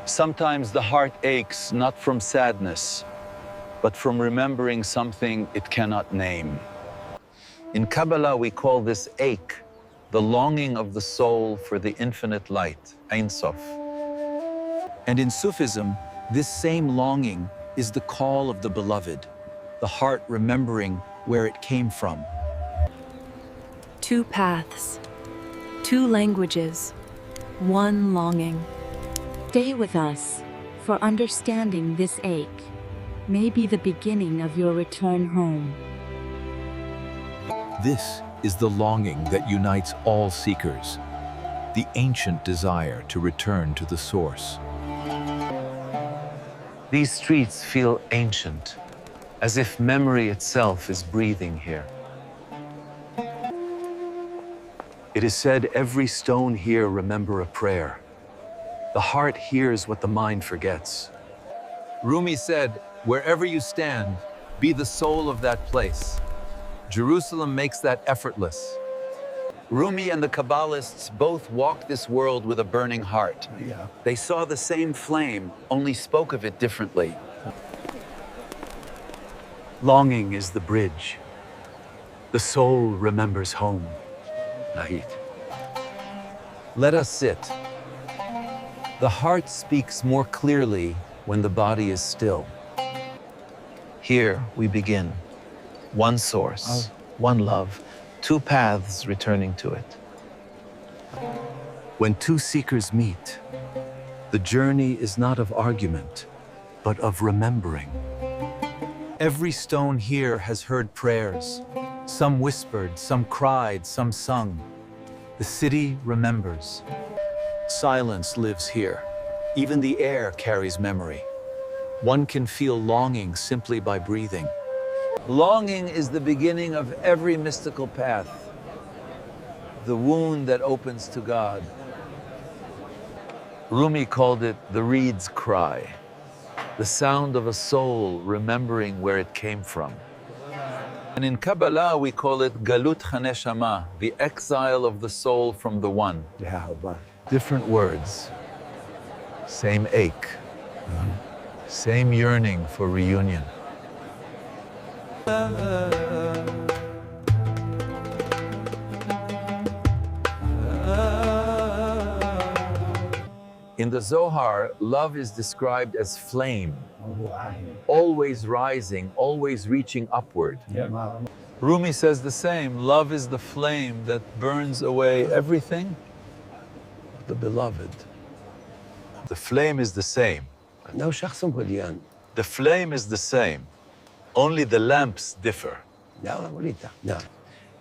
Sometimes the heart aches not from sadness, but from remembering something it cannot name. In Kabbalah, we call this ache, the longing of the soul for the infinite light, Ein Sof. And in Sufism, this same longing is the call of the beloved, the heart remembering where it came from. Two paths, two languages, one longing. Stay with us, for understanding this ache may be the beginning of your return home. This is the longing that unites all seekers, the ancient desire to return to the source. These streets feel ancient, as if memory itself is breathing here. It is said every stone here remember a prayer. The heart hears what the mind forgets. Rumi said, wherever you stand, be the soul of that place. Jerusalem makes that effortless. Rumi and the Kabbalists both walked this world with a burning heart. They saw the same flame, only spoke of it differently. Longing is the bridge. The soul remembers home. Let us sit. The heart speaks more clearly when the body is still. Here we begin. One source, one love, two paths returning to it. When two seekers meet, the journey is not of argument, but of remembering. Every stone here has heard prayers. Some whispered, some cried, some sung. The city remembers. Silence lives here. Even the air carries memory. One can feel longing simply by breathing. Longing is the beginning of every mystical path, the wound that opens to God. Rumi called it the reed's cry, the sound of a soul remembering where it came from. And in Kabbalah, we call it galut haneshama, the exile of the soul from the one. Different words, same ache, same yearning for reunion. In the Zohar, love is described as flame, always rising, always reaching upward. Rumi says the same. Love is the flame that burns away everything, the beloved. The flame is the same. The flame is the same. Only the lamps differ.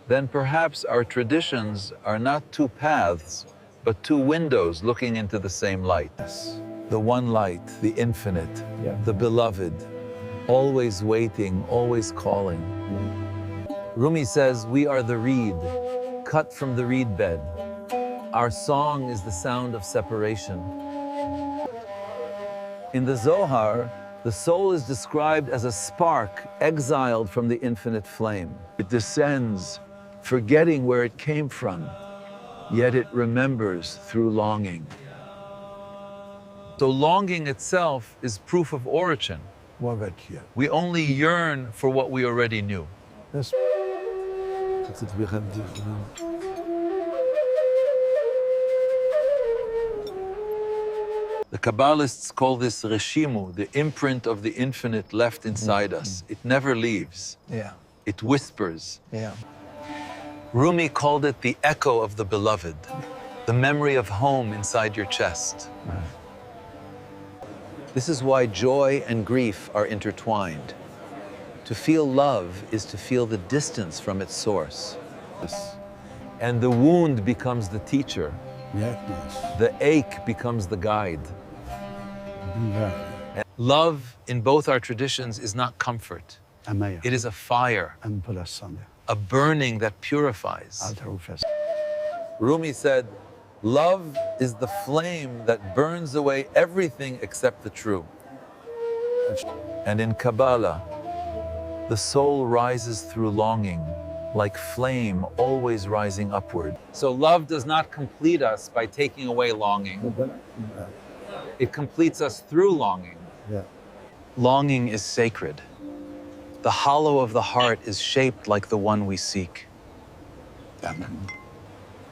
Then perhaps our traditions are not two paths, but two windows looking into the same light. The one light, the infinite, the beloved, always waiting, always calling. Rumi says, we are the reed, cut from the reed bed. Our song is the sound of separation. In the Zohar, the soul is described as a spark exiled from the infinite flame. It descends, forgetting where it came from, yet it remembers through longing. So longing itself is proof of origin. We only yearn for what we already knew. The Kabbalists call this reshimu, the imprint of the infinite left inside us. It never leaves. It whispers. Rumi called it the echo of the beloved, the memory of home inside your chest. This is why joy and grief are intertwined. To feel love is to feel the distance from its source. And the wound becomes the teacher. The ache becomes the guide. And love in both our traditions is not comfort. It is a fire, a burning that purifies. Rumi said, love is the flame that burns away everything except the true. And in Kabbalah, the soul rises through longing, like flame always rising upward. So love does not complete us by taking away longing. It completes us through longing. Yeah. Longing is sacred. The hollow of the heart is shaped like the one we seek.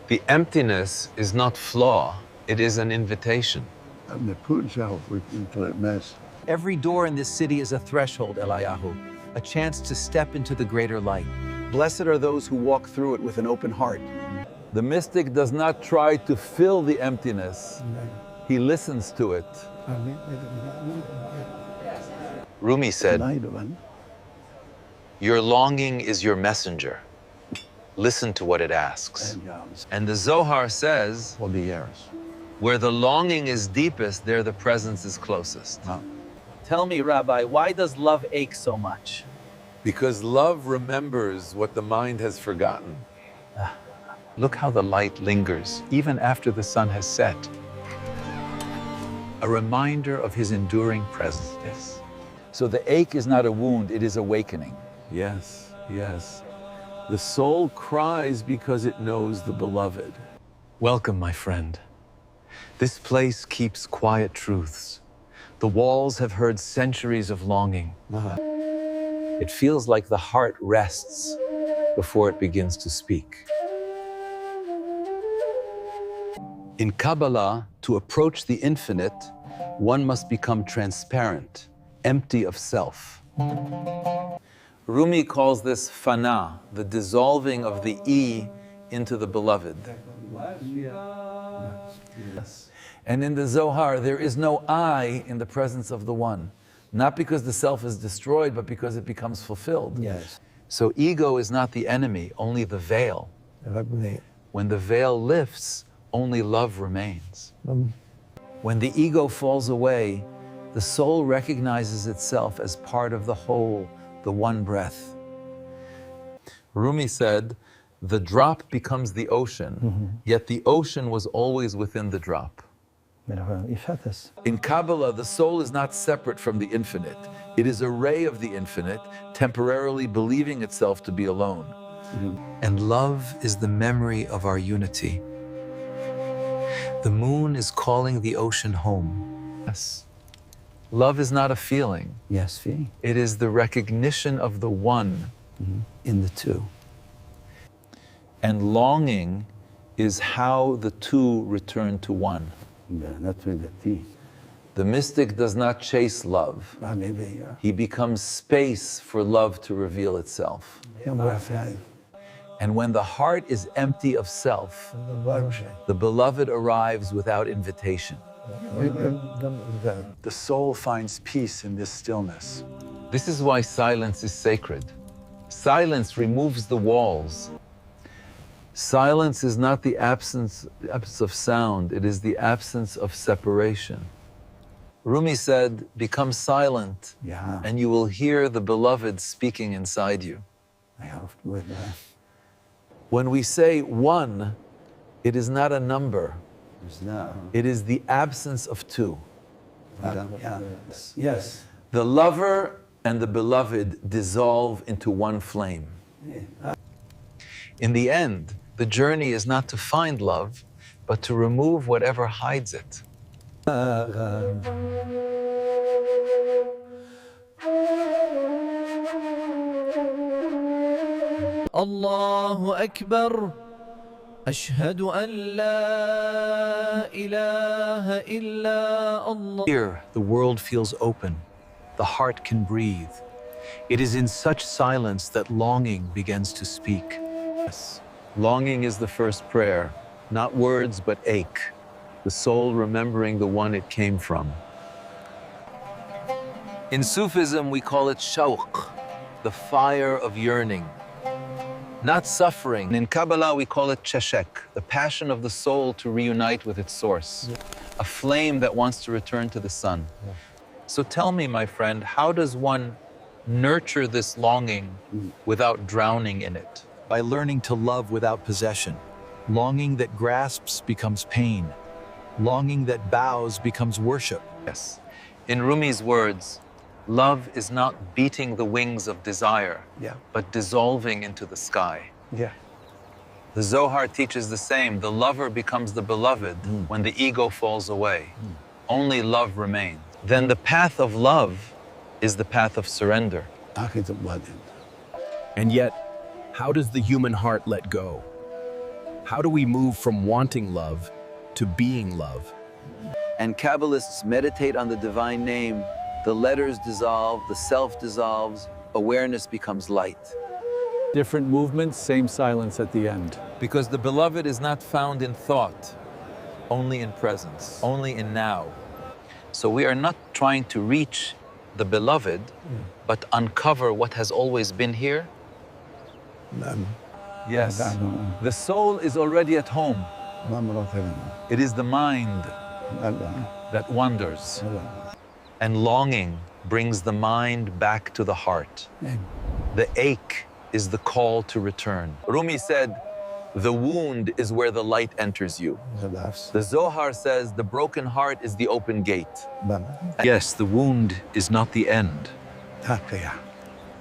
The emptiness is not flaw, it is an invitation. And the put self into that mess. Every door in this city is a threshold, Eliyahu, a chance to step into the greater light. Blessed are those who walk through it with an open heart. The mystic does not try to fill the emptiness, he listens to it. Rumi said, "Your longing is your messenger. Listen to what it asks." And the Zohar says, where the longing is deepest, there the presence is closest. Tell me, Rabbi, why does love ache so much? Because love remembers what the mind has forgotten. Look how the light lingers, even after the sun has set. A reminder of his enduring presence. So the ache is not a wound, it is awakening. Yes, yes. The soul cries because it knows the beloved. Welcome, my friend. This place keeps quiet truths. The walls have heard centuries of longing. It feels like the heart rests before it begins to speak. In Kabbalah, to approach the infinite, one must become transparent, empty of self. Rumi calls this fana, the dissolving of the E into the beloved. And in the Zohar, there is no I in the presence of the one. Not because the self is destroyed, but because it becomes fulfilled. Yes. So ego is not the enemy, only the veil. When the veil lifts, only love remains. When the ego falls away, the soul recognizes itself as part of the whole, the one breath. Rumi said, the drop becomes the ocean, yet the ocean was always within the drop. In Kabbalah, the soul is not separate from the infinite. It is a ray of the infinite, temporarily believing itself to be alone. And love is the memory of our unity. The moon is calling the ocean home. Yes. Love is not a feeling. Yes, feeling. It is the recognition of the one In the two. and longing is how the two return to one. Not with the T. The mystic does not chase love. Maybe, He becomes space for love to reveal itself. And when the heart is empty of self, the beloved arrives without invitation. The soul finds peace in this stillness. This is why silence is sacred. Silence removes the walls. Silence is not the absence of sound, it is the absence of separation. Rumi said, become silent, and you will hear the beloved speaking inside you. When we say one, it is not a number. It is the absence of two. Yes. The lover and the beloved dissolve into one flame. In the end, the journey is not to find love, but to remove whatever hides it. Allahu Akbar. Ashhadu an la ilaha illa Allah. Here, the world feels open. The heart can breathe. It is in such silence that longing begins to speak. Yes. Longing is the first prayer, not words but ache, the soul remembering the one it came from. In Sufism, we call it shawq, the fire of yearning, not suffering. In Kabbalah, we call it cheshek, the passion of the soul to reunite with its source, a flame that wants to return to the sun. So tell me, my friend, how does one nurture this longing without drowning in it? By learning to love without possession. Longing that grasps becomes pain. Longing that bows becomes worship. Yes. In Rumi's words, love is not beating the wings of desire, but dissolving into the sky. The Zohar teaches the same. The lover becomes the beloved when the ego falls away. only love remains. Then the path of love is the path of surrender. And yet, how does the human heart let go? How do we move from wanting love to being love? And Kabbalists meditate on the divine name. The letters dissolve, the self dissolves, awareness becomes light. Different movements, same silence at the end. Because the beloved is not found in thought, only in presence, only in now. So we are not trying to reach the beloved, but uncover what has always been here. Yes, the soul is already at home. It is the mind that wanders. And longing brings the mind back to the heart. The ache is the call to return. Rumi said, the wound is where the light enters you. The Zohar says the broken heart is the open gate. Yes, the wound is not the end.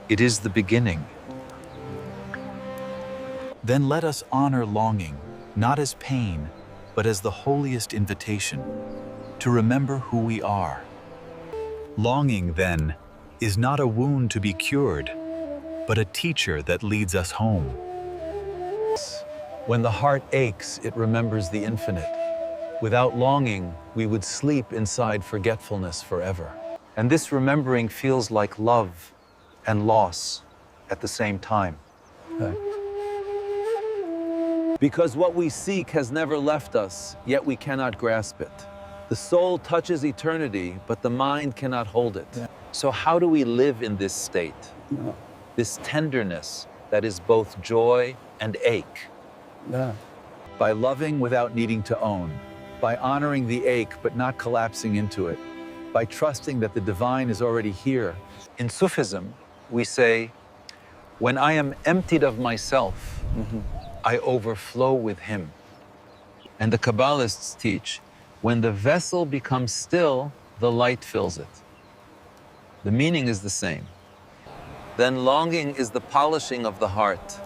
It is the beginning. Then let us honor longing, not as pain, but as the holiest invitation, to remember who we are. Longing, then, is not a wound to be cured, but a teacher that leads us home. When the heart aches, it remembers the infinite. Without longing, we would sleep inside forgetfulness forever. And this remembering feels like love and loss at the same time. Because what we seek has never left us, yet we cannot grasp it. The soul touches eternity, but the mind cannot hold it. So how do we live in this state? This tenderness that is both joy and ache. By loving without needing to own, by honoring the ache but not collapsing into it, by trusting that the divine is already here. In Sufism, we say, when I am emptied of myself, I overflow with him. And the Kabbalists teach, when the vessel becomes still, the light fills it. The meaning is the same. Then longing is the polishing of the heart.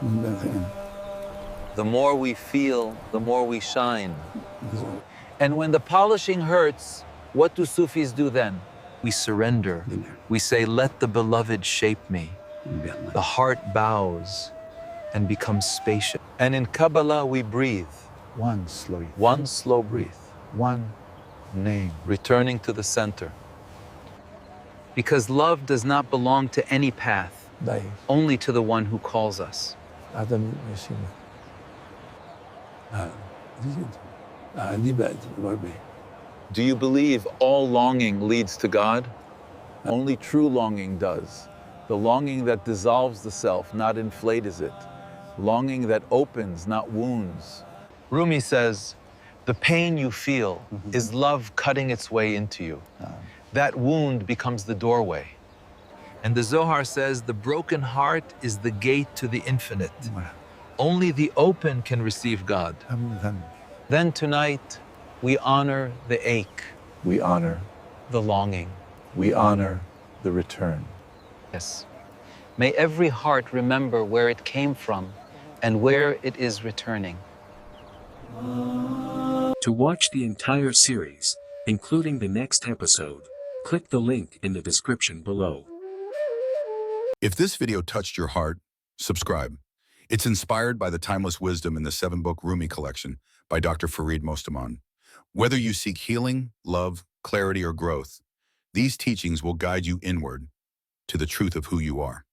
The more we feel, the more we shine. And when the polishing hurts, what do Sufis do then? We surrender. We say, let the beloved shape me. The heart bows and becomes spacious. And in Kabbalah, we breathe. One slow. One slow breath. One name. Returning to the center. Because love does not belong to any path, only to the one who calls us. Do you believe all longing leads to God? Only true longing does. The longing that dissolves the self, not inflates it. Longing that opens, not wounds. Rumi says, the pain you feel is love cutting its way into you. That wound becomes the doorway. And the Zohar says the broken heart is the gate to the infinite. Only the open can receive God. Then tonight, we honor the ache. We honor the longing. We honor the return. Yes. May every heart remember where it came from and where it is returning. To watch the entire series, including the next episode, click the link in the description below. If this video touched your heart, subscribe. It's inspired by the timeless wisdom in the 7-book Rumi collection by Dr. Farid Mostaman. Whether you seek healing, love, clarity, or growth, these teachings will guide you inward to the truth of who you are.